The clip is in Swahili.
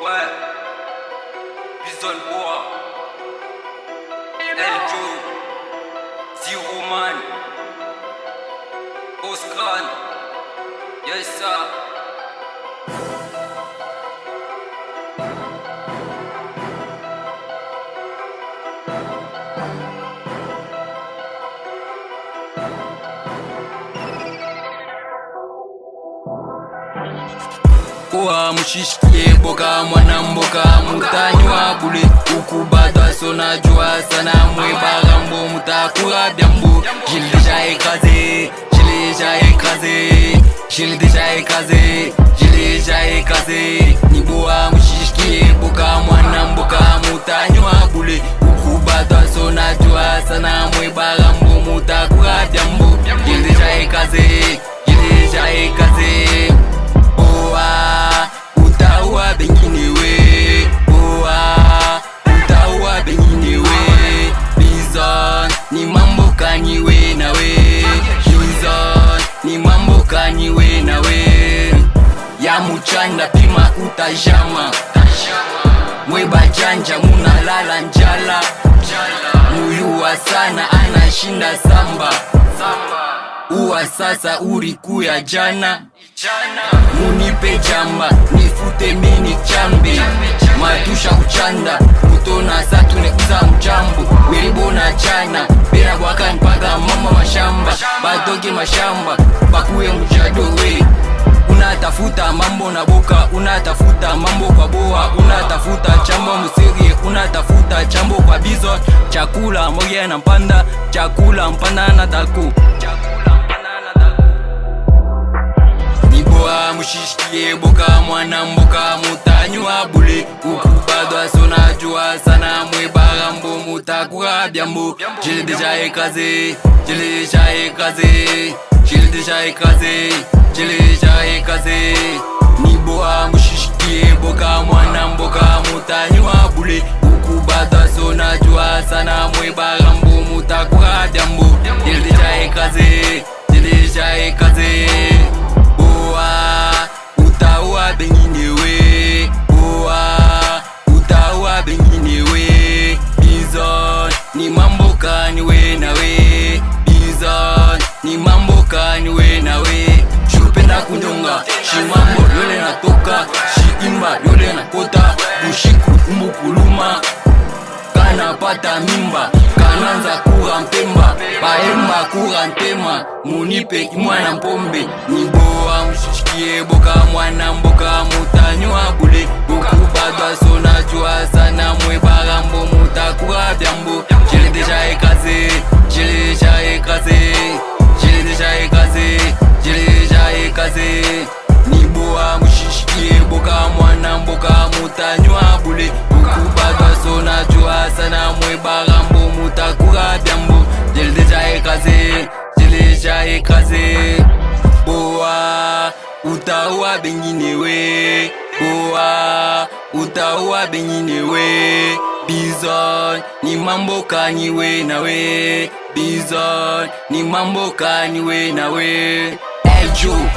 Ouais, Bison Boa, El Joe, Zero Man, Oscar, yes sir. Kwa mshishkie boka mwana mboka mutanywa bule ukubadwa sona jua sana mwe bagambo mutakura byambo J'ai déjà écrasé, j'ai déjà écrasé Niboa mshishkie boka mwana mboka mutanywa bule ukubadwa sona jua sana mwe bagambo mutakura byambo J'ai déjà écrasé Utaua bengine we Utaua bengine we Bison ni mambo kani we na we Bison ni mambo kani we na we Ya muchanda pima utajama Mweba janja muna lala njala Muyua sana anashinda samba Uwa sasa urikuya jana Munipe jamba, nifute mini chambe Matusha uchanda, kutona satune uza mchambu Wiribo na chana, bena waka mpaka mama mashamba Badoge mashamba, bakuye mjado we Unatafuta mambo na boka, unatafuta mambo kwa boa Unatafuta chambo musirie, unatafuta chambo kwa Bison Chakula moge na mpanda, chakula mpanda na taku Mshishkie boka mwana mboka mutanywa bule ukubadwa sona jua sana mwe bagambo mutakura byambo J'ai déjà écrasé Niboa mshishkie boka mwana mboka mutanywa bule ukubadwa sona jua sana mwe bagambo mutakura byambo J'ai déjà écrasé Utaua bengine we Utaua bengine we Bison ni mambo kani we na we Bison ni mambo kani we na we Shupenda kunyonga, shimambo yole natoka Shiimba yole nakota, bushiku umukuluma Kana pata mimba, kananza kura mpemba Baemba kura ntema, munipe mwana mpombe Niboa mshishkie boka mwana mboka mutanywa bule Ukubadwa sona jua sana mwe bagambo mutakura byambo J'ai déjà écrasé Niboa mshishkie boka mwana mboka mutanywa bule Ukubadwa sona jua sana mwe bagambo mutakura byambo J'ai déjà écrasé Boa utaua bengine we Utaua bengine we Bison ni mambo kani we na we Bison ni mambo kani we na we El Joe